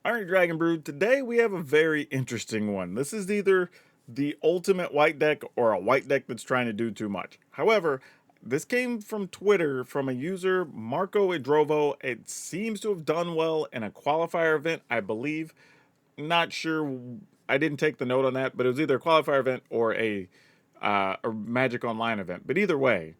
Alright, Dragon Brood, today we have a very interesting one. This is either the ultimate white deck or a white deck that's trying to do too much. However, this came from Twitter from a user, Marco Idrovo. It seems to have done well in a qualifier event, I believe. Not sure, I didn't take the note on that, but it was either a qualifier event or a Magic Online event. But either way,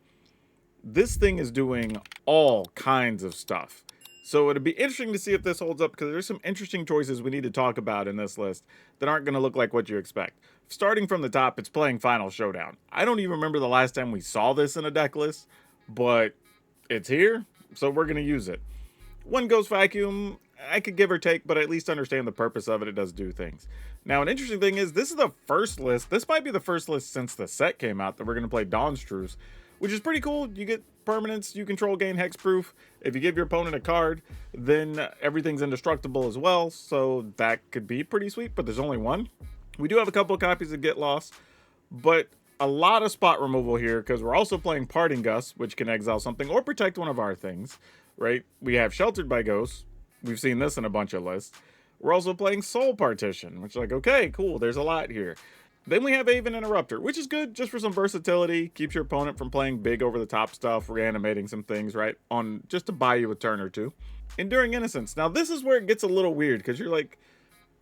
this thing is doing all kinds of stuff. So it'd be interesting to see if this holds up, because there's some interesting choices we need to talk about in this list that aren't going to look like what you expect. Starting from the top, it's playing Final Showdown. I don't even remember the last time we saw this in a deck list, but it's here, so we're going to use it. One Ghost Vacuum, I could give or take, but I at least understand the purpose of it. It does do things. Now, an interesting thing is, this is the first list. This might be the first list since the set came out that we're going to play Dawn's Truce, which is pretty cool. You get permanents, you control, gain hexproof. If you give your opponent a card, then everything's indestructible as well, so that could be pretty sweet, but there's only one. We do have a couple of copies of Get Lost, but a lot of spot removal here, because we're also playing Parting Gust, which can exile something or protect one of our things, right? We have Sheltered by Ghosts. We've seen this in a bunch of lists. We're also playing Soul Partition, which is like, okay, cool, there's a lot here. Then we have Aven Interrupter, which is good just for some versatility. Keeps your opponent from playing big over-the-top stuff, reanimating some things, right? On just to buy you a turn or two. Enduring Innocence. Now, this is where it gets a little weird, because you're like,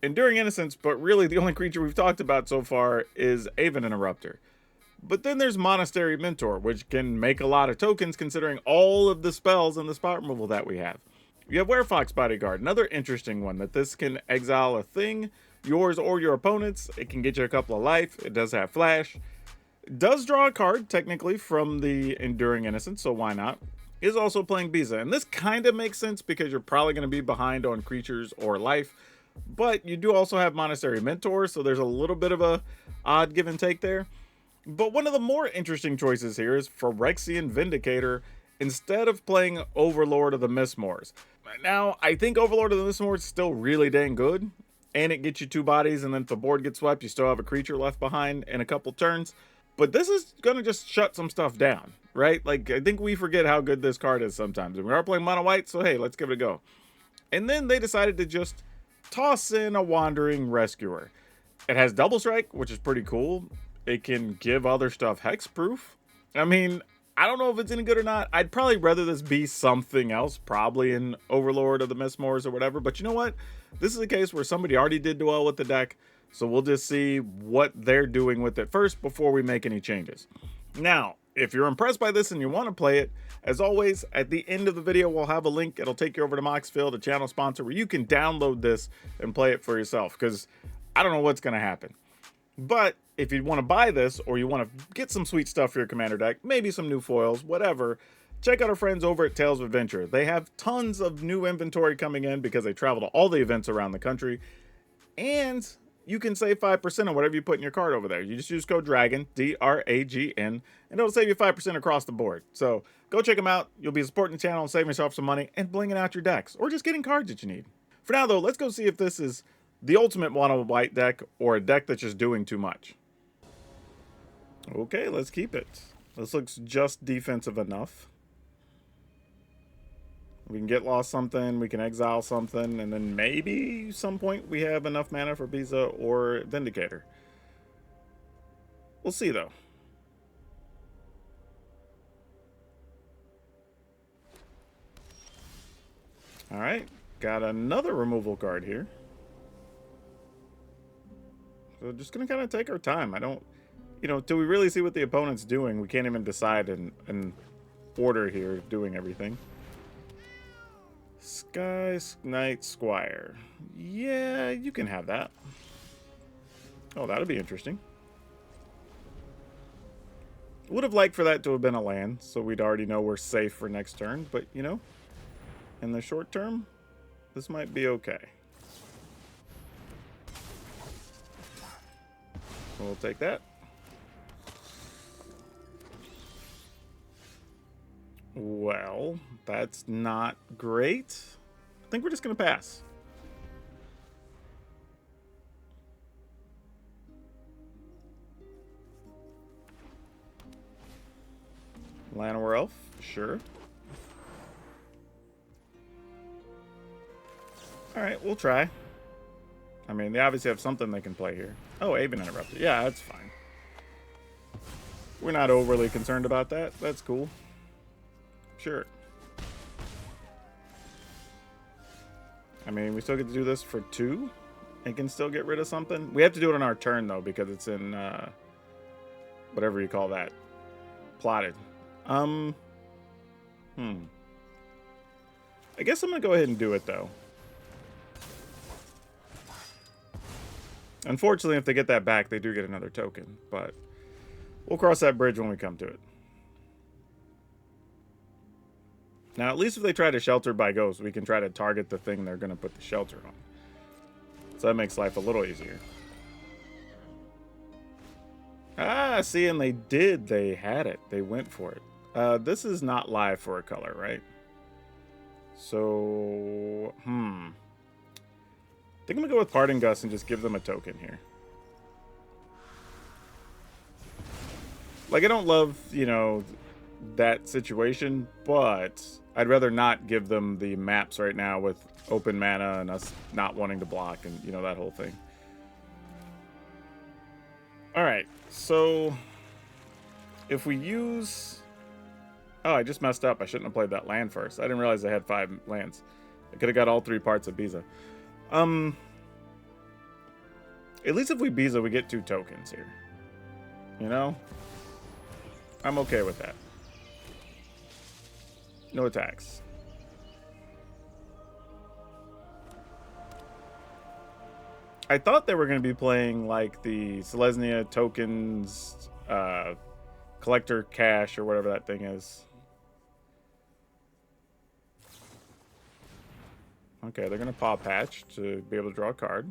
Enduring Innocence, but really the only creature we've talked about so far is Aven Interrupter. But then there's Monastery Mentor, which can make a lot of tokens considering all of the spells and the spot removal that we have. You have Werefox Bodyguard, another interesting one, that this can exile a thing, yours or your opponent's. It can get you a couple of life. It does have flash. It does draw a card, technically, from the Enduring Innocence, so why not? Is also playing Biza, and this kind of makes sense because you're probably going to be behind on creatures or life, but you do also have Monastery Mentor, so there's a little bit of a odd give and take there. But one of the more interesting choices here is Phyrexian Vindicator instead of playing Overlord of the Mistmoors. Now, I think Overlord of the Mistmoors is still really dang good, and it gets you 2 bodies, and then if the board gets swept, you still have a creature left behind in a couple turns. But this is going to just shut some stuff down, right? Like, I think we forget how good this card is sometimes. And we are playing mono white, so hey, let's give it a go. And then they decided to just toss in a Wandering Rescuer. It has double strike, which is pretty cool. It can give other stuff hexproof. I mean, I don't know if it's any good or not. I'd probably rather this be something else, probably an Overlord of the Mistmoors or whatever. But you know what? This is a case where somebody already did well with the deck, so we'll just see what they're doing with it first before we make any changes. Now, if you're impressed by this and you want to play it, as always, at the end of the video, we'll have a link. It'll take you over to Moxfield, a channel sponsor, where you can download this and play it for yourself, because I don't know what's going to happen. But if you want to buy this, or you want to get some sweet stuff for your commander deck, maybe some new foils, whatever, check out our friends over at Tales of Adventure. They have tons of new inventory coming in because they travel to all the events around the country. And you can save 5% on whatever you put in your card over there. You just use code DRAGON, D-R-A-G-N, and it'll save you 5% across the board. So go check them out. You'll be supporting the channel and saving yourself some money and blinging out your decks, or just getting cards that you need. For now, though, let's go see if this is the ultimate mono white deck or a deck that's just doing too much. Okay, let's keep it. This looks just defensive enough. We can get lost something, we can exile something, and then maybe some point we have enough mana for Biza or Vindicator. We'll see, though. Alright, got another removal card here. So just gonna kind of take our time. I don't, till we really see what the opponent's doing, we can't even decide in order here, doing everything. Sky Knight Squire. Yeah, you can have that. Oh, that'll be interesting. Would have liked for that to have been a land, so we'd already know we're safe for next turn, but, in the short term, this might be okay. We'll take that. Well, that's not great. I think we're just going to pass. Llanowar Elf, sure. Alright, we'll try. I mean, they obviously have something they can play here. Oh, Aven interrupted. Yeah, that's fine. We're not overly concerned about that. That's cool. Sure. I mean, we still get to do this for 2 and can still get rid of something. We have to do it on our turn, though, because it's in, whatever you call that. Plotted. I guess I'm going to go ahead and do it, though. Unfortunately, if they get that back, they do get another token, but we'll cross that bridge when we come to it. Now, at least if they try to shelter by ghost, we can try to target the thing they're going to put the shelter on. So that makes life a little easier. Ah, see, and they did. They had it. They went for it. This is not live for a color, right? So, I think I'm going to go with Pardon Gust and just give them a token here. Like, I don't love, you know, that situation, but I'd rather not give them the maps right now with open mana and us not wanting to block and, you know, that whole thing. Alright, so if we use... Oh, I just messed up. I shouldn't have played that land first. I didn't realize I had 5 lands. I could have got all 3 parts of Biza. At least if we Biza, we get 2 tokens here. You know? I'm okay with that. No attacks. I thought they were going to be playing like the Selesnya Tokens, Collector Cash, or whatever that thing is. Okay, they're going to Paw Patch to be able to draw a card.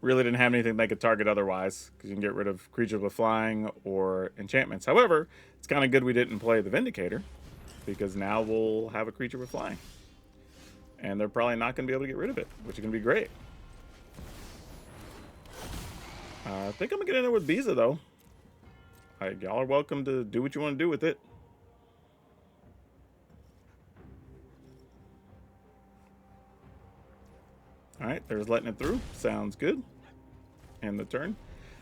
Really didn't have anything they could target otherwise, because you can get rid of creatures with flying or enchantments. However, it's kind of good we didn't play the Vindicator, because now we'll have a creature with flying. And they're probably not going to be able to get rid of it, which is going to be great. I think I'm going to get in there with Biza, though. Y'all are welcome to do what you want to do with it. Alright, there's letting it through. Sounds good. End the turn.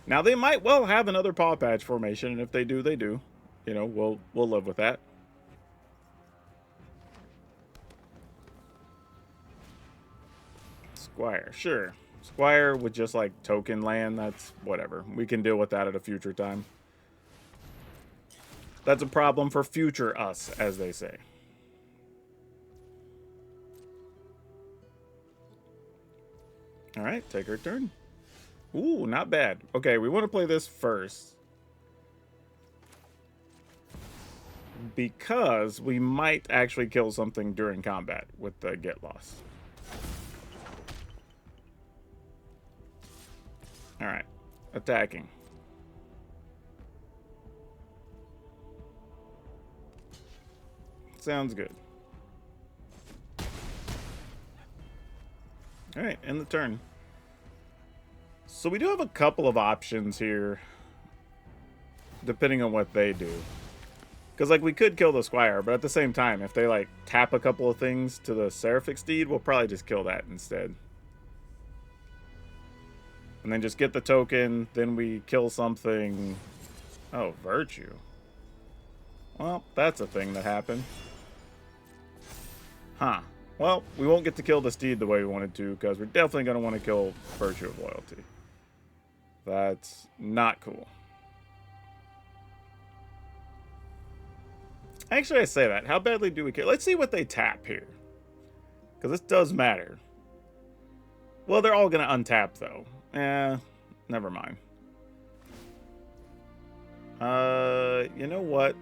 Now, they might well have another Paw Patch formation, and if they do, they do. You know, we'll live with that. Squire, sure. Squire with just like token land, that's whatever. We can deal with that at a future time. That's a problem for future us, as they say. Alright, take our turn. Ooh, not bad. Okay, we want to play this first. Because we might actually kill something during combat with the get lost. Alright, attacking. Sounds good. Alright, end the turn. So we do have a couple of options here, depending on what they do. Because, like, we could kill the Squire, but at the same time, if they, like, tap a couple of things to the Seraphic Steed, we'll probably just kill that instead. And then just get the token, then we kill something. Oh, Virtue. Well, that's a thing that happened. Huh. Well, we won't get to kill the Steed the way we wanted to, because we're definitely going to want to kill Virtue of Loyalty. That's not cool. Actually, I say that. How badly do we kill? Let's see what they tap here. Because this does matter. Well, they're all going to untap, though. Never mind. You know what?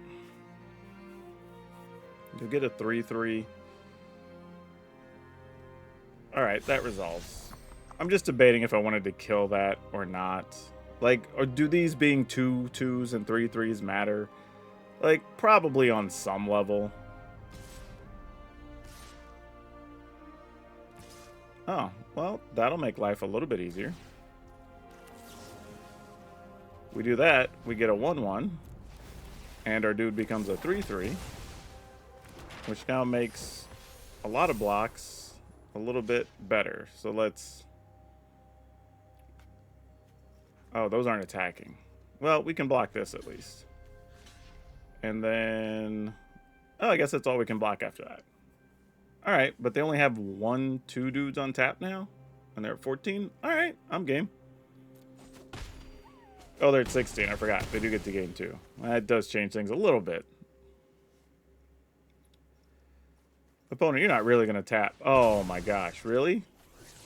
You'll get a 3/3. Alright, that resolves. I'm just debating if I wanted to kill that or not. Like, or do these being 2 2s and 3 3s matter? Like, probably on some level. Oh, well, that'll make life a little bit easier. We do that, we get a 1/1. And our dude becomes a 3/3. Which now makes a lot of blocks. a little bit better. So let's... Oh, those aren't attacking. Well, we can block this at least. And then... Oh, I guess that's all we can block after that. Alright, but they only have 2 dudes on tap now? And they're at 14? Alright, I'm game. Oh, they're at 16. I forgot. They do get to gain 2. That does change things a little bit. Opponent, you're not really going to tap. Oh my gosh, really?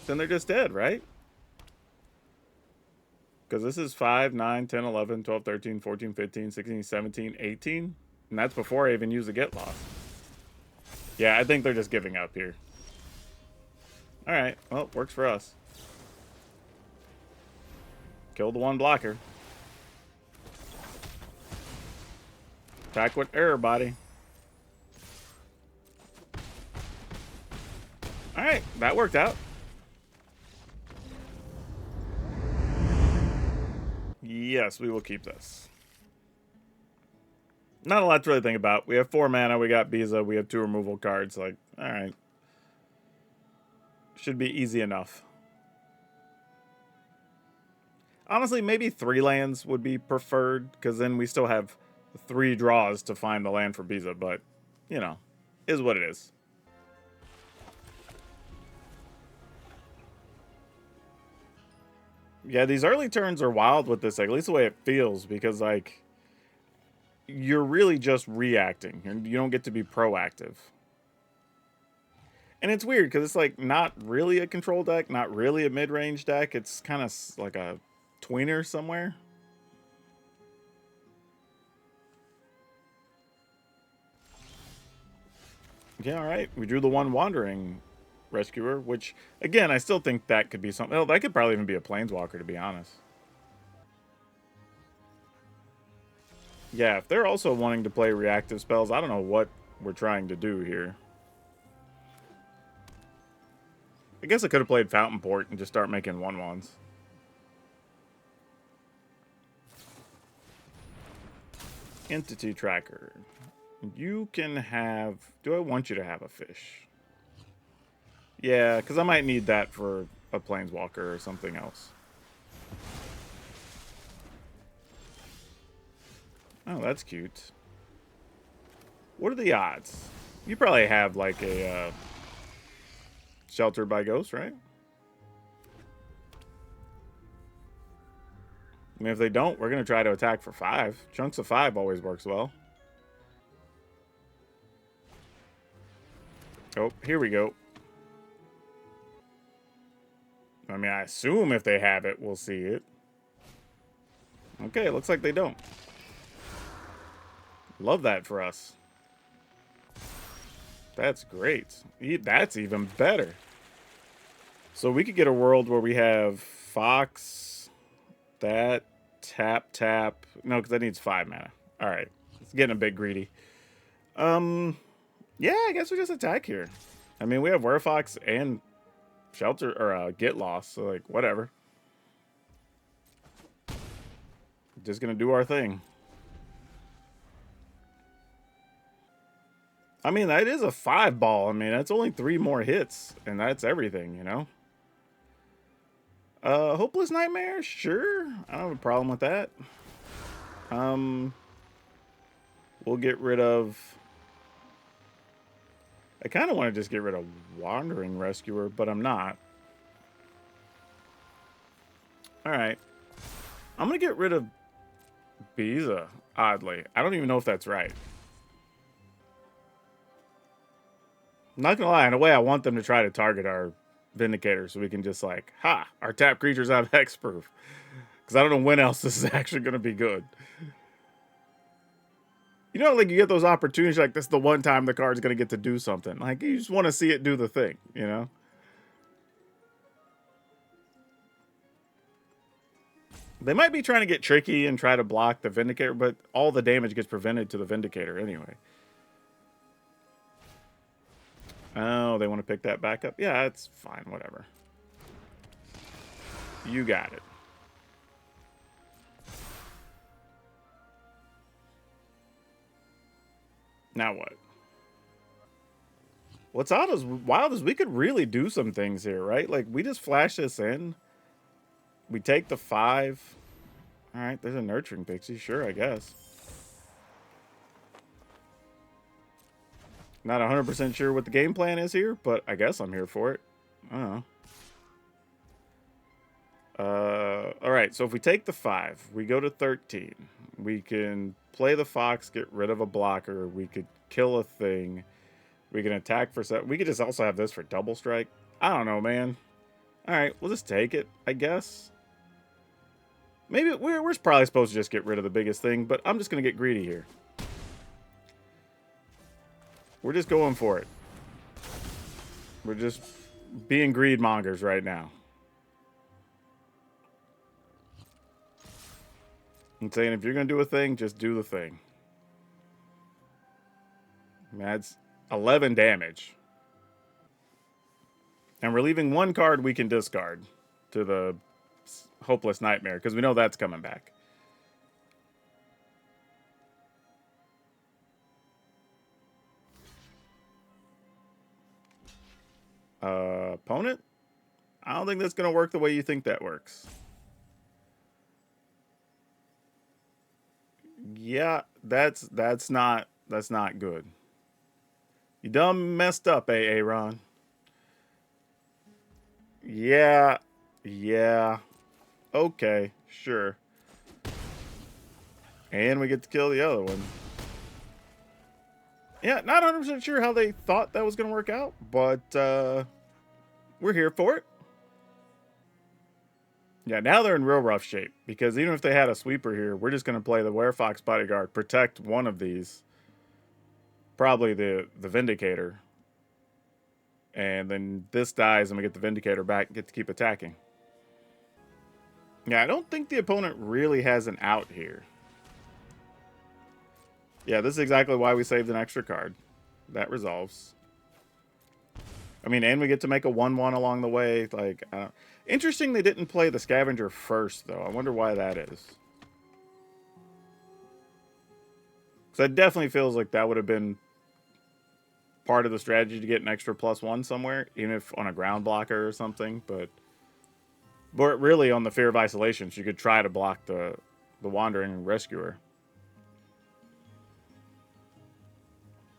Then they're just dead, right? Because this is 5, 9, 10, 11, 12, 13, 14, 15, 16, 17, 18. And that's before I even use the get lost. Yeah, I think they're just giving up here. Alright, well, works for us. Kill the one blocker. Attack with error body. Alright, that worked out. Yes, we will keep this. Not a lot to really think about. We have 4 mana, we got Biza, we have 2 removal cards. Like, alright. Should be easy enough. Honestly, maybe 3 lands would be preferred, because then we still have 3 draws to find the land for Biza, but, you know, is what it is. Yeah, these early turns are wild with this, like, at least the way it feels, because, like, you're really just reacting, and you don't get to be proactive. And it's weird, because it's, like, not really a control deck, not really a mid-range deck. It's kind of like a tweener somewhere. Yeah, alright. We drew the one Wandering Rescuer, which, again, I still think that could be something. Oh, that could probably even be a Planeswalker, to be honest. Yeah, if they're also wanting to play reactive spells, I don't know what we're trying to do here. I guess I could have played Fountain Port and just start making 1/1s. Entity Tracker. You can have... Do I want you to have a fish? Yeah, because I might need that for a Planeswalker or something else. Oh, that's cute. What are the odds? You probably have, like, a... Sheltered by Ghost, right? I mean, if they don't, we're going to try to attack for 5. Chunks of 5 always works well. Oh, here we go. I mean, I assume if they have it, we'll see it. Okay, it looks like they don't. Love that for us. That's great. That's even better. So we could get a world where we have Fox, that, tap. No, because that needs 5 mana. All right. It's getting a bit greedy. Yeah, I guess we just attack here. I mean, we have Werefox and Shelter, or Get Lost, so, like, whatever. Just gonna do our thing. I mean, that is a 5-ball. I mean, that's only 3 more hits, and that's everything, you know? Hopeless Nightmare? Sure. I don't have a problem with that. We'll get rid of... I kind of want to just get rid of Wandering Rescuer, but I'm not. Alright. I'm going to get rid of Biza, oddly. I don't even know if that's right. I'm not going to lie. In a way, I want them to try to target our Vindicator so we can just, like, ha! Our tap creatures have hexproof. Because I don't know when else this is actually going to be good. You know, like, you get those opportunities, like, this is the one time the card's going to get to do something. Like, you just want to see it do the thing, you know? They might be trying to get tricky and try to block the Vindicator, but all the damage gets prevented to the Vindicator anyway. Oh, they want to pick that back up? Yeah, it's fine, whatever. You got it. Now what? What's wild is we could really do some things here, right? Like, we just flash this in. We take the 5. All right, there's a Nurturing Pixie. Sure, I guess. Not 100% sure what the game plan is here, but I guess I'm here for it. I don't know. All right, so if we take the 5, we go to 13. We can play the Fox, get rid of a blocker. We could kill a thing. We can attack for 7. We could just also have this for double strike. I don't know, man. All right, we'll just take it, I guess. Maybe we're probably supposed to just get rid of the biggest thing, but I'm just going to get greedy here. We're just going for it. We're just being greed mongers right now. I'm saying if you're going to do a thing, just do the thing. That's 11 damage. And we're leaving 1 card we can discard to the Hopeless Nightmare, because we know that's coming back. Opponent? I don't think that's going to work the way you think that works. Yeah, that's not good. You done messed up, Ron. Yeah. Okay, sure. And we get to kill the other one. Yeah, not 100% sure how they thought that was going to work out, but we're here for it. Yeah, now they're in real rough shape, because even if they had a sweeper here, we're just going to play the Werefox Bodyguard, protect one of these. Probably the Vindicator. And then this dies and we get the Vindicator back and get to keep attacking. Yeah, I don't think the opponent really has an out here. Yeah, this is exactly why we saved an extra card. That resolves. I mean, and we get to make a 1/1 along the way. Like, interesting they didn't play the Scavenger first, though. I wonder why that is. Because that definitely feels like that would have been part of the strategy to get an extra +1 somewhere, even if on a ground blocker or something. But really on the Fear of Isolation, so you could try to block the Wandering Rescuer.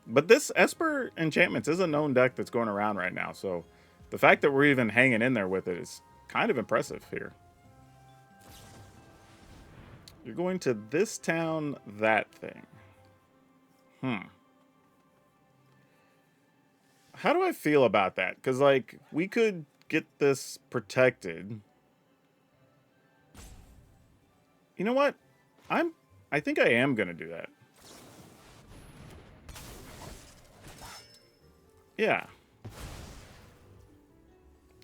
But this Esper Enchantments is a known deck that's going around right now, so the fact that we're even hanging in there with it is kind of impressive here. You're going to this town, that thing. How do I feel about that? Because, like, we could get this protected. You know what? I think I am going to do that. Yeah.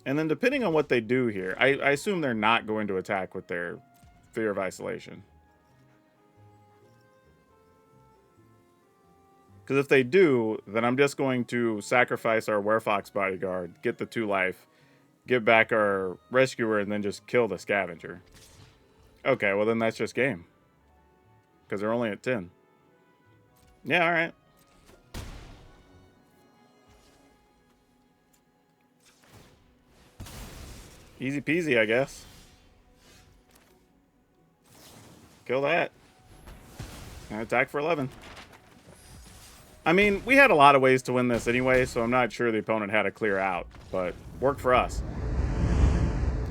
And then depending on what they do here, I assume they're not going to attack with their Fear of Isolation. Because if they do, then I'm just going to sacrifice our Werefox Bodyguard, get the 2 life, get back our Rescuer, and then just kill the Scavenger. Okay, well then that's just game. Because they're only at 10. Yeah, alright. Easy peasy, I guess. Kill that. And attack for 11. I mean, we had a lot of ways to win this anyway, so I'm not sure the opponent had a clear out, but worked for us.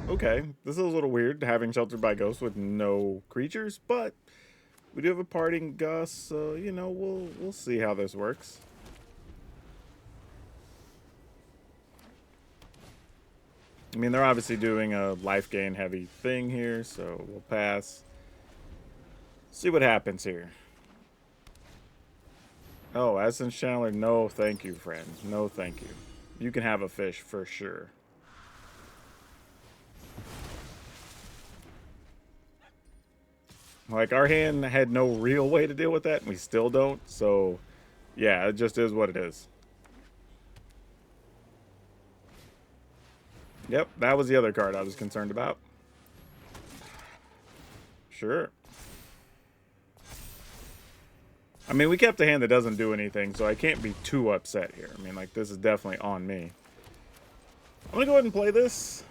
Okay, this is a little weird, having Sheltered by Ghosts with no creatures, but we do have a Parting Gust, so, you know, we'll see how this works. I mean, they're obviously doing a life gain heavy thing here, so we'll pass. See what happens here. Oh, Essence Channeler, no thank you, friend. No thank you. You can have a fish for sure. Like, our hand had no real way to deal with that, and we still don't, so yeah, it just is what it is. Yep, that was the other card I was concerned about. Sure. I mean, we kept a hand that doesn't do anything, so I can't be too upset here. I mean, like, this is definitely on me. I'm gonna go ahead and play this.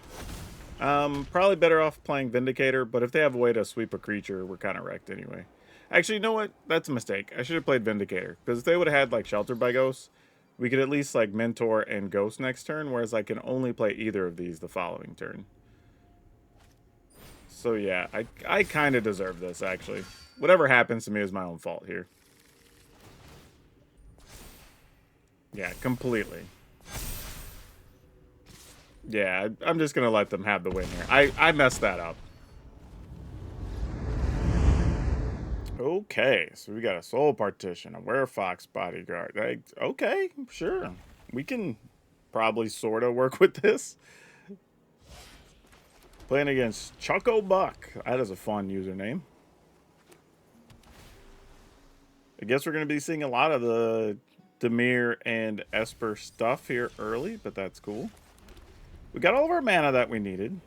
Probably better off playing Vindicator, but if they have a way to sweep a creature, we're kind of wrecked anyway. Actually, you know what? That's a mistake. I should have played Vindicator, because if they would have had, like, Sheltered by Ghosts, we could at least, like, Mentor and Ghost next turn, whereas I can only play either of these the following turn. So, yeah, I kind of deserve this, actually. Whatever happens to me is my own fault here. Yeah, completely. Yeah, I'm just going to let them have the win here. I messed that up. Okay, so we got a Soul Partition, a Werefox Bodyguard. Okay, sure. We can probably sort of work with this. Playing against Choco Buck. That is a fun username. I guess we're going to be seeing a lot of the Dimir and Esper stuff here early, but that's cool. We got all of our mana that we needed.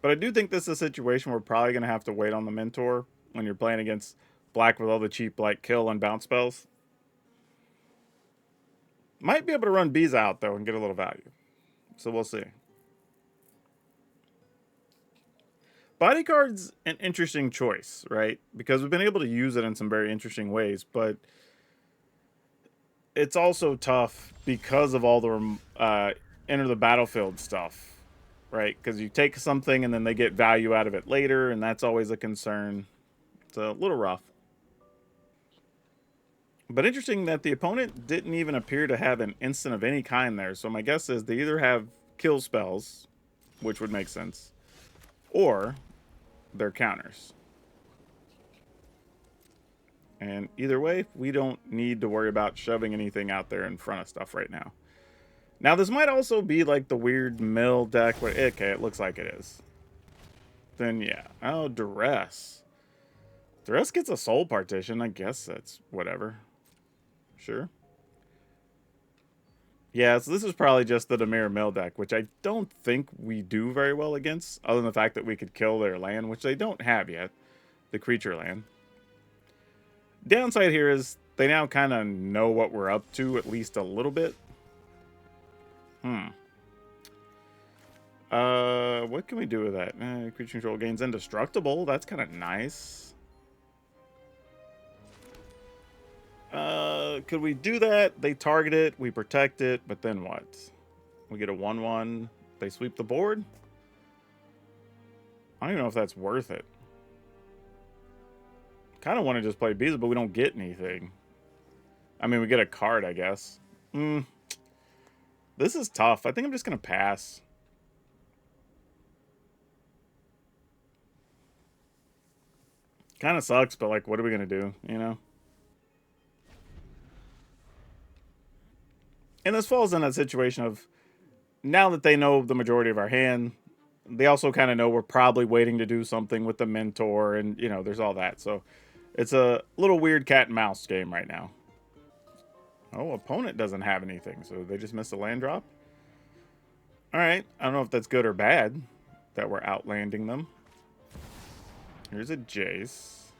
But I do think this is a situation where we're probably going to have to wait on the Mentor when you're playing against black with all the cheap, like, kill and bounce spells. Might be able to run bees out, though, and get a little value. So we'll see. Bodyguard's an interesting choice, right? Because we've been able to use it in some very interesting ways, but it's also tough because of all the enter the battlefield stuff, right? Because you take something and then they get value out of it later, and that's always a concern. It's a little rough. But interesting that the opponent didn't even appear to have an instant of any kind there. So my guess is they either have kill spells, which would make sense, or they're counters. And either way, we don't need to worry about shoving anything out there in front of stuff right now. Now, this might also be like the weird mill deck where, okay, it looks like it is. Then, yeah. Oh, Duress. Duress gets a Soul Partition. I guess that's whatever. Sure. Yeah, so this is probably just the Dimir Mill deck, which I don't think we do very well against, other than the fact that we could kill their land, which they don't have yet, the creature land. Downside here is they now kind of know what we're up to, at least a little bit. What can we do with that? Creature control gains indestructible. That's kind of nice. Could we do that? They target it, we protect it, but then what? We get a 1/1. They sweep the board? I don't even know if that's worth it. Kind of want to just play Beezle, but we don't get anything. I mean, we get a card, I guess. This is tough. I think I'm just going to pass. Kind of sucks, but, like, what are we going to do, you know? And this falls in that situation of, now that they know the majority of our hand, they also kind of know we're probably waiting to do something with the Mentor, and, you know, there's all that. So it's a little weird cat and mouse game right now. Oh, opponent doesn't have anything, so they just missed a land drop. All right, I don't know if that's good or bad that we're outlanding them. Here's a Jace.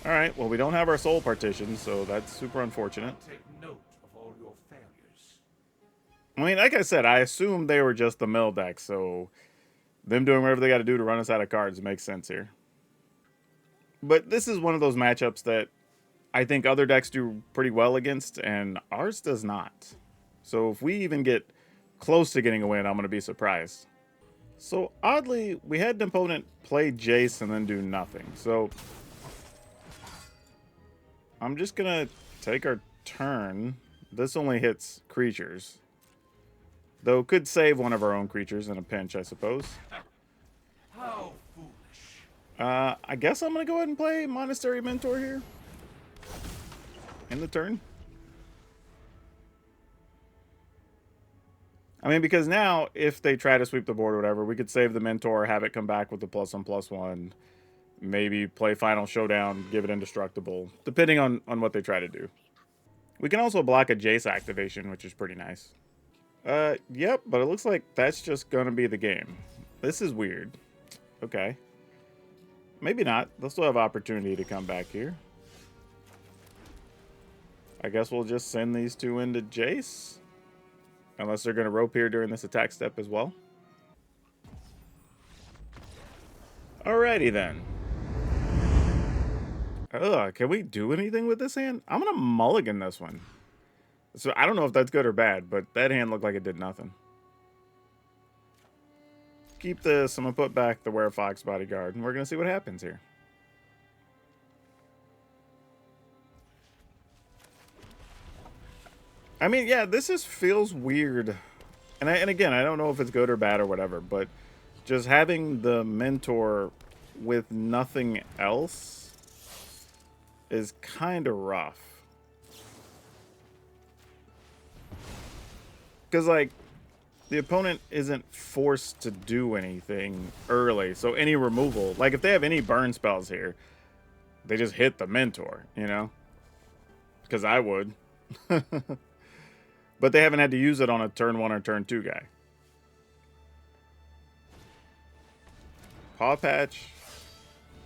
All right, well, we don't have our Soul Partition, so that's super unfortunate. Take note of all your failures. I mean, like I said, I assumed they were just the mill deck, so them doing whatever they got to do to run us out of cards makes sense here. But this is one of those matchups that I think other decks do pretty well against, and ours does not. So if we even get close to getting a win, I'm going to be surprised. So oddly, we had an opponent play Jace and then do nothing. So I'm just going to take our turn. This only hits creatures. Though could save one of our own creatures in a pinch, I suppose. How foolish. I guess I'm going to go ahead and play Monastery Mentor here. In the turn. I mean, because now, if they try to sweep the board or whatever, we could save the Mentor, have it come back with the +1/+1. Maybe play Final Showdown, give it indestructible, depending on what they try to do. We can also block a Jace activation, which is pretty nice. Yep, but it looks like that's just gonna be the game. This is weird. Okay. Maybe not. They'll still have opportunity to come back here. I guess we'll just send these two into Jace. Unless they're going to rope here during this attack step as well. Alrighty then. Ugh, can we do anything with this hand? I'm going to mulligan this one. So I don't know if that's good or bad, but that hand looked like it did nothing. Keep this. I'm going to put back the Werefox Bodyguard, and we're going to see what happens here. I mean, yeah, this just feels weird. And again, I don't know if it's good or bad or whatever, but just having the mentor with nothing else is kind of rough. Because, like, the opponent isn't forced to do anything early. So any removal, like if they have any burn spells here, they just hit the mentor, you know? Because I would. But they haven't had to use it on a turn 1 or turn 2 guy. Paw Patch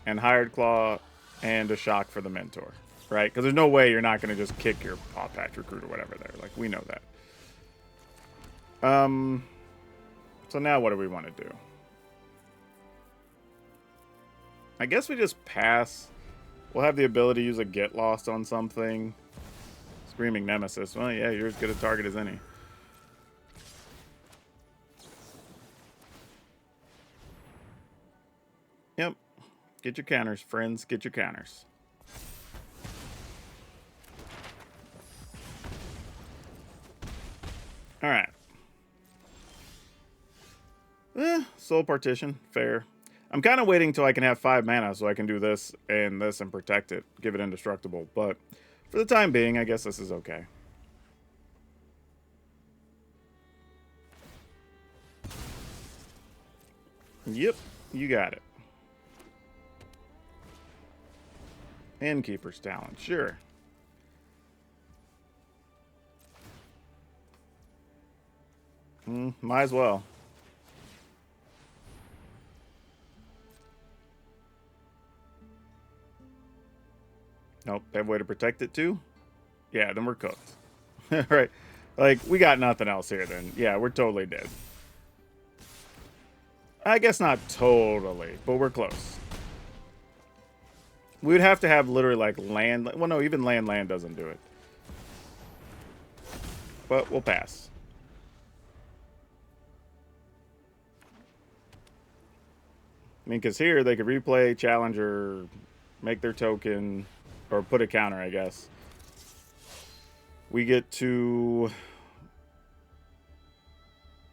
and Hired Claw and a Shock for the mentor, right? Because there's no way you're not going to just kick your Paw Patch recruit or whatever there. Like, we know that. So now what do we want to do? I guess we just pass. We'll have the ability to use a Get Lost on something. Screaming Nemesis. Well, yeah, you're as good a target as any. Yep. Get your counters, friends. Get your counters. Alright. Soul Partition. Fair. I'm kind of waiting until I can have 5 mana so I can do this and protect it. Give it indestructible. But for the time being, I guess this is okay. Yep. You got it. Innkeeper's Talent. Sure. Might as well. Nope, they have a way to protect it too? Yeah, then we're cooked. Right. Like, we got nothing else here then. Yeah, we're totally dead. I guess not totally, but we're close. We would have to have literally like land. Well, no, even land doesn't do it. But we'll pass. I mean, because here they could replay Challenger, make their token, or put a counter, I guess. We get to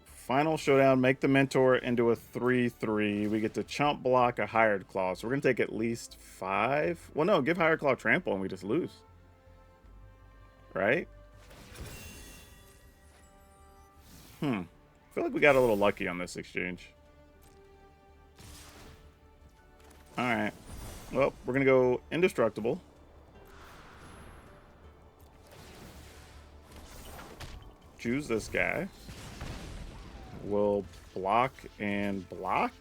Final Showdown, make the Mentor into a 3/3. We get to chump block a Hired Claw. So we're going to take at least 5. Well, no, give Hired Claw trample and we just lose. Right? I feel like we got a little lucky on this exchange. Alright. Well, we're going to go Indestructible. Choose this guy. We'll block and block.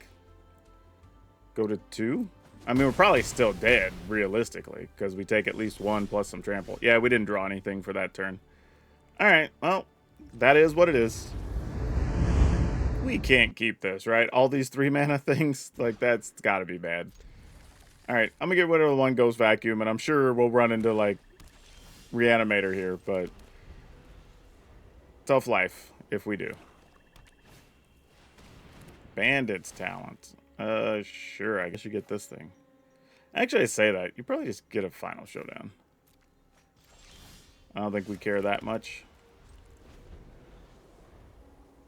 Go to 2. I mean, we're probably still dead, realistically, because we take at least 1 plus some trample. Yeah, we didn't draw anything for that turn. Alright, well, that is what it is. We can't keep this, right? All these 3 mana things, like, that's got to be bad. Alright, I'm going to get rid of the one Ghost Vacuum, and I'm sure we'll run into, like, Reanimator here, but tough life if we do. Bandit's Talent. Sure, I guess you get this thing. Actually, I say that. You probably just get a Final Showdown. I don't think we care that much.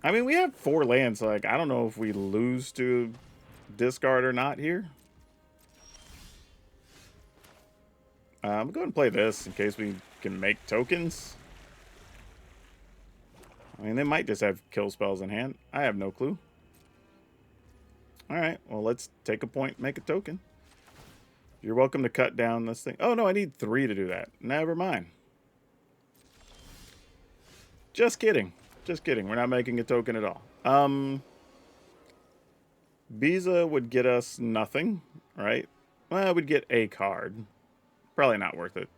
I mean, we have 4 lands, so, like, I don't know if we lose to discard or not here. I'm going to go ahead and play this in case we can make tokens. I mean, they might just have kill spells in hand. I have no clue. Alright, well, let's take a point, make a token. You're welcome to cut down this thing. Oh, no, I need 3 to do that. Never mind. Just kidding. Just kidding. We're not making a token at all. Biza would get us nothing, right? Well, we'd get a card. Probably not worth it.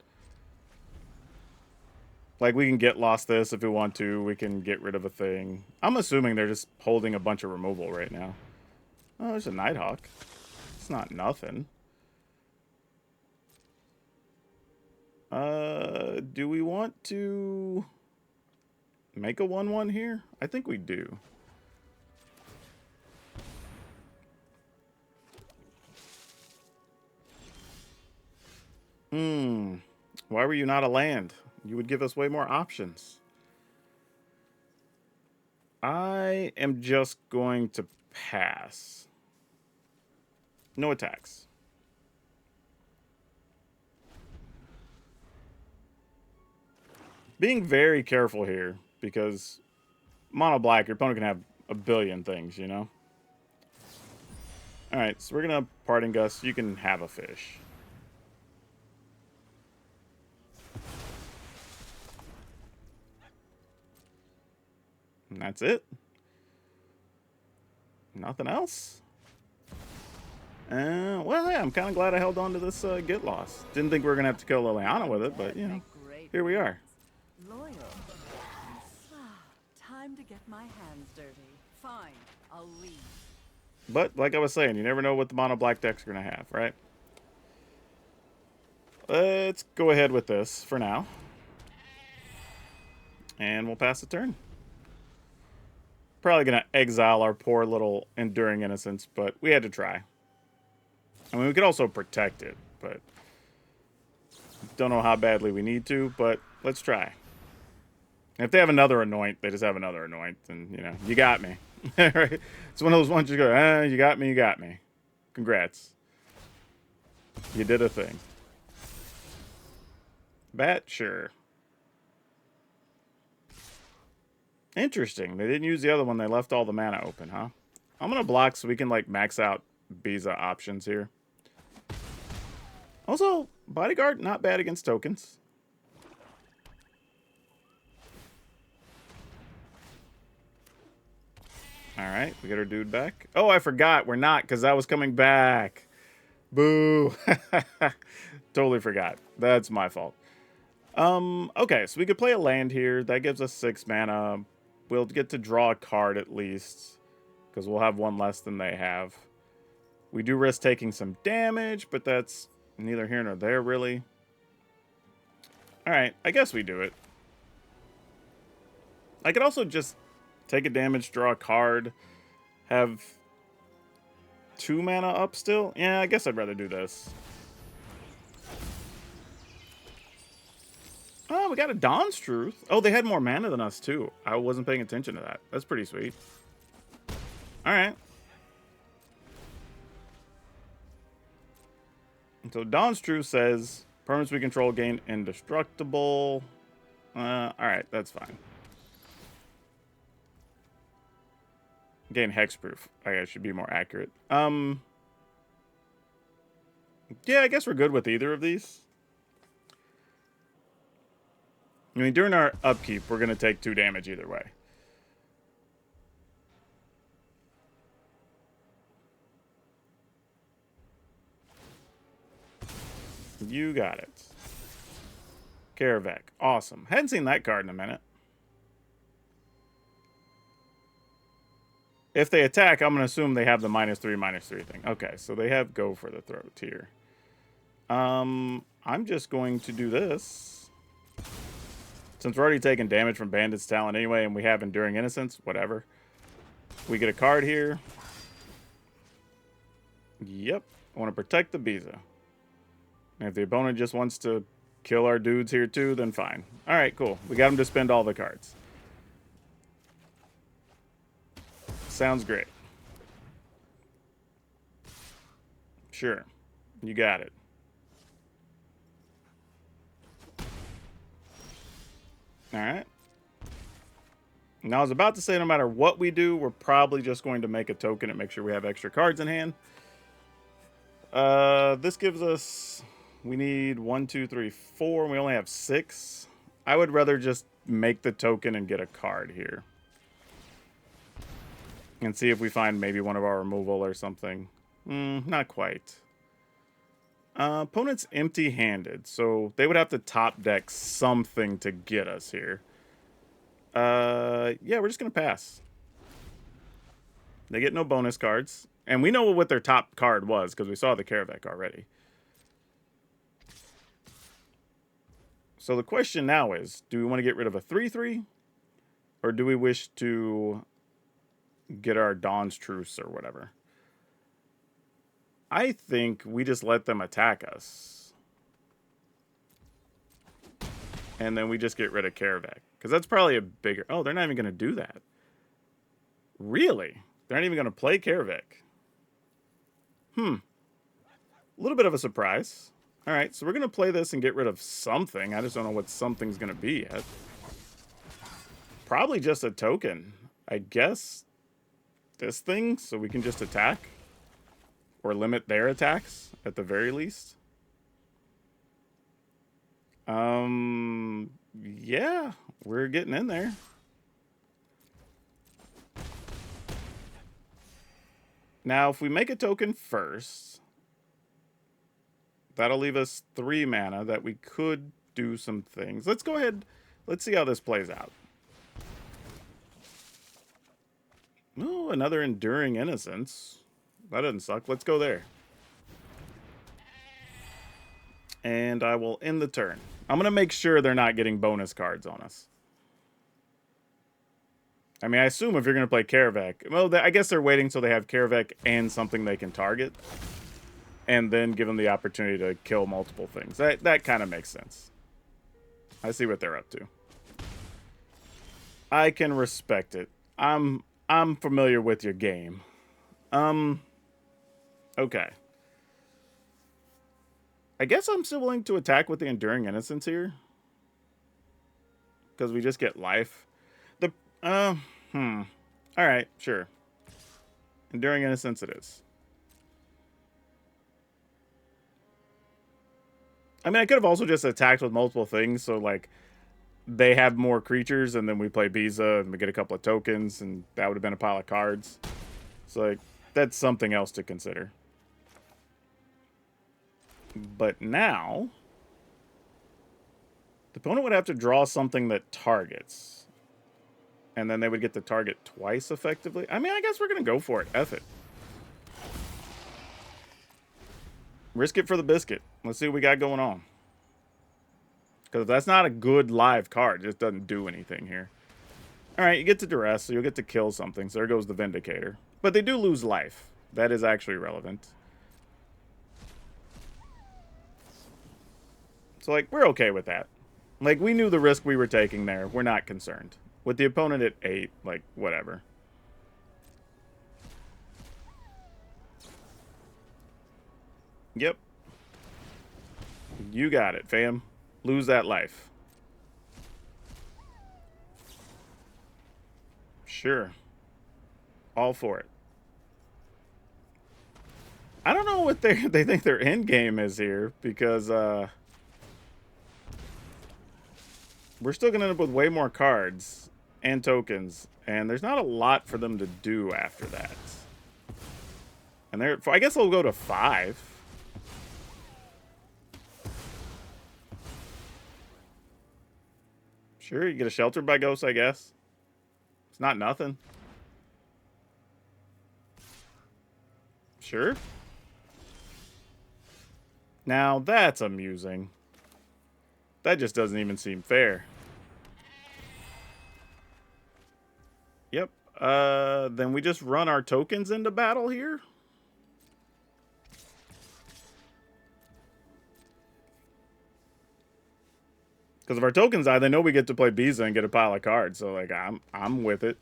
Like, we can get lost this if we want to. We can get rid of a thing. I'm assuming they're just holding a bunch of removal right now. Oh, there's a Nighthawk. It's not nothing. Do we want to make a 1/1 here? I think we do. Why were you not a land? You would give us way more options. I am just going to pass. No attacks. Being very careful here, because mono black, your opponent can have a billion things, you know? Alright, so we're gonna Parting Gust. You can have a fish. And that's it. Nothing else? Well, yeah, I'm kind of glad I held on to this Get Lost. Didn't think we were going to have to kill Liliana with it, but, you know, here we are. Loyal. Time to get my hands dirty. Fine, I'll leave. But, like I was saying, you never know what the mono black deck's going to have, right? Let's go ahead with this for now. And we'll pass the turn. Probably going to exile our poor little Enduring Innocence, but we had to try. I mean, we could also protect it, but don't know how badly we need to, but let's try. If they have another Anoint, they just have another Anoint, and, you know, you got me. Right? It's one of those ones you go, you got me, you got me. Congrats. You did a thing. Bat? Sure. Interesting. They didn't use the other one. They left all the mana open, huh? I'm going to block so we can, like, max out Biza options here. Also, Bodyguard, not bad against tokens. Alright, we get our dude back. Oh, I forgot. We're not, because that was coming back. Boo. Totally forgot. That's my fault. Okay, so we could play a land here. That gives us 6 mana. We'll get to draw a card at least, because we'll have one less than they have. We do risk taking some damage, but that's neither here nor there, really. Alright, I guess we do it. I could also just take a damage, draw a card, have 2 mana up still. Yeah, I guess I'd rather do this. Oh, we got a Dawn's Truth. Oh, they had more mana than us, too. I wasn't paying attention to that. That's pretty sweet. Alright. So Dawn's Truth says, permanents we control gain indestructible. Alright, that's fine. Gain hexproof. I guess should be more accurate. Yeah, I guess we're good with either of these. I mean, during our upkeep, we're going to take 2 damage either way. You got it. Karavek. Awesome. Hadn't seen that card in a minute. If they attack, I'm going to assume they have the -3/-3 thing. Okay, so they have Go for the Throat here. I'm just going to do this. Since we're already taking damage from Bandit's Talent anyway, and we have Enduring Innocence, whatever. We get a card here. Yep. I want to protect the Biza. And if the opponent just wants to kill our dudes here too, then fine. Alright, cool. We got him to spend all the cards. Sounds great. Sure. You got it. Alright. Now, I was about to say, no matter what we do, we're probably just going to make a token and make sure we have extra cards in hand. This gives us... We need 1, 2, 3, 4, and we only have 6. I would rather just make the token and get a card here. And see if we find maybe one of our removal or something. Not quite. Opponent's empty-handed, so they would have to top deck something to get us here. Yeah, we're just gonna pass. They get no bonus cards, and we know what their top card was because we saw the Karavek already. So the question now is, do we want to get rid of a 3/3, or do we wish to get our Dawn's Truce or whatever? I think we just let them attack us. And then we just get rid of Karavek. Because that's probably a bigger... Oh, they're not even going to do that. Really? They're not even going to play Karavek. A little bit of a surprise. All right, so we're going to play this and get rid of something. I just don't know what something's going to be yet. Probably just a token. I guess this thing, so we can just attack. Or limit their attacks, at the very least. Yeah, we're getting in there. Now, if we make a token first, that'll leave us 3 mana that we could do some things. Let's go ahead. Let's see how this plays out. Oh, another Enduring Innocence. That doesn't suck. Let's go there. And I will end the turn. I'm going to make sure they're not getting bonus cards on us. I mean, I assume if you're going to play Karavek... Well, I guess they're waiting until they have Karavek and something they can target. And then give them the opportunity to kill multiple things. That kind of makes sense. I see what they're up to. I can respect it. I'm familiar with your game. Okay. I guess I'm still willing to attack with the Enduring Innocence here. Because we just get life. Alright, sure. Enduring Innocence it is. I mean, I could have also just attacked with multiple things, so, like, they have more creatures, and then we play Biza, and we get a couple of tokens, and that would have been a pile of cards. So, like, that's something else to consider. But now, the opponent would have to draw something that targets. And then they would get to target twice, effectively. I mean, I guess we're going to go for it. F it. Risk it for the biscuit. Let's see what we got going on. Because that's not a good live card. It just doesn't do anything here. Alright, you get to duress, so you'll get to kill something. So there goes the Vindicator. But they do lose life. That is actually relevant. So, like, we're okay with that. Like, we knew the risk we were taking there. We're not concerned. With the opponent at 8, like, whatever. Yep. You got it, fam. Lose that life. Sure. All for it. I don't know what they think their end game is here, because, we're still going to end up with way more cards and tokens, and there's not a lot for them to do after that. And I guess they'll go to 5. Sure, you get a Sheltered by Ghost, I guess. It's not nothing. Sure. Now, that's amusing. That just doesn't even seem fair. Yep. Then we just run our tokens into battle here? Because if our tokens die, they know we get to play Biza and get a pile of cards. So, like, I'm with it.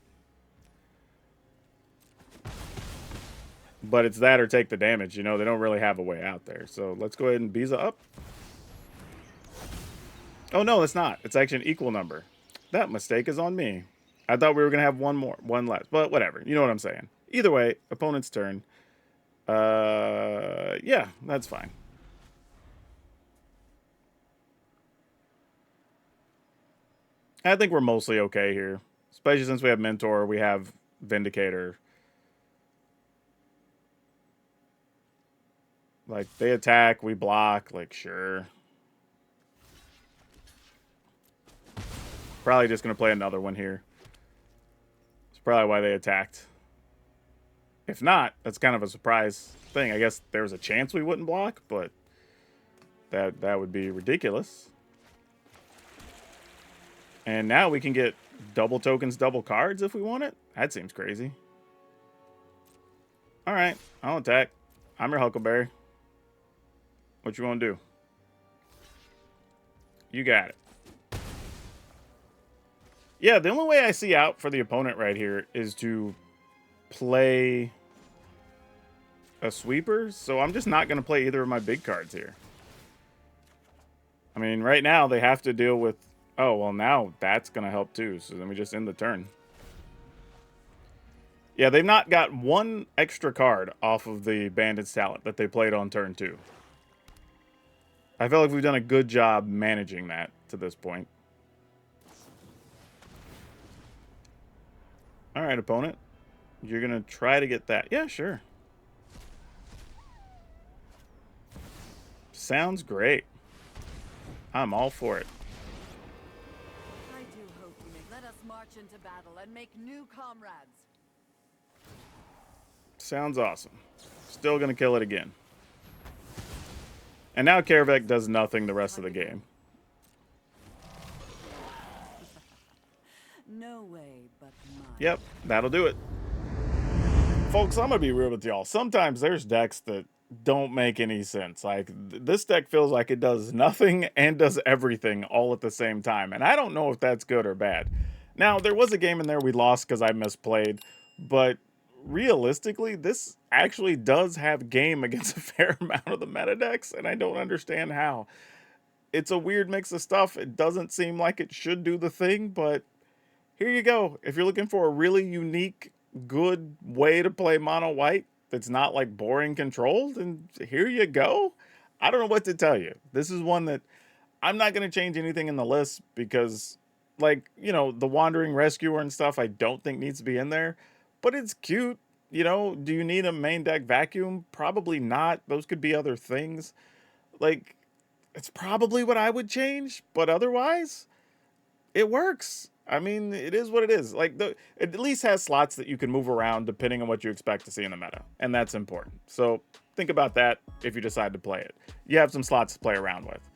But it's that or take the damage. You know, they don't really have a way out there. So let's go ahead and Biza up. Oh, no, it's not. It's actually an equal number. That mistake is on me. I thought we were going to have one less. But whatever. You know what I'm saying. Either way, opponent's turn. Yeah, that's fine. I think we're mostly okay here. Especially since we have Mentor, we have Vindicator. Like, they attack, we block, like, sure. Probably just going to play another one here. That's probably why they attacked. If not, that's kind of a surprise thing. I guess there was a chance we wouldn't block, but that would be ridiculous. And now we can get double tokens, double cards if we want it. That seems crazy. All right, I'll attack. I'm your Huckleberry. What you want to do? You got it. Yeah, the only way I see out for the opponent right here is to play a sweeper. So I'm just not going to play either of my big cards here. I mean, right now they have to deal with... Oh, well, now that's going to help too. So then we just end the turn. Yeah, they've not got one extra card off of the Bandit's Talent that they played on turn 2. I feel like we've done a good job managing that to this point. All right, opponent. You're going to try to get that. Yeah, sure. Sounds great. I'm all for it. I do hope you may let us march into battle and make new comrades. Sounds awesome. Still going to kill it again. And now Karavek does nothing the rest of the game. No way but mine. Yep, that'll do it. Folks, I'm going to be real with y'all. Sometimes there's decks that don't make any sense. Like, this deck feels like it does nothing and does everything all at the same time. And I don't know if that's good or bad. Now, there was a game in there we lost because I misplayed. But realistically, this actually does have game against a fair amount of the meta decks. And I don't understand how. It's a weird mix of stuff. It doesn't seem like it should do the thing, but here you go. If you're looking for a really unique, good way to play mono white that's not like boring controlled, and here you go. I don't know what to tell you. This is one that I'm not going to change anything in the list because, like, you know, the Wandering Rescuer and stuff I don't think needs to be in there, but it's cute. You know, do you need a main deck vacuum? Probably not. Those could be other things. Like, it's probably what I would change, but otherwise, it works. I mean, it is what it is. Like, it at least has slots that you can move around depending on what you expect to see in the meta, and that's important. So think about that if you decide to play it. You have some slots to play around with.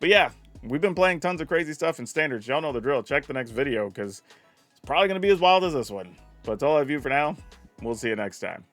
But yeah, we've been playing tons of crazy stuff in standards. Y'all know the drill. Check the next video because it's probably going to be as wild as this one. But that's all I have you for now. We'll see you next time.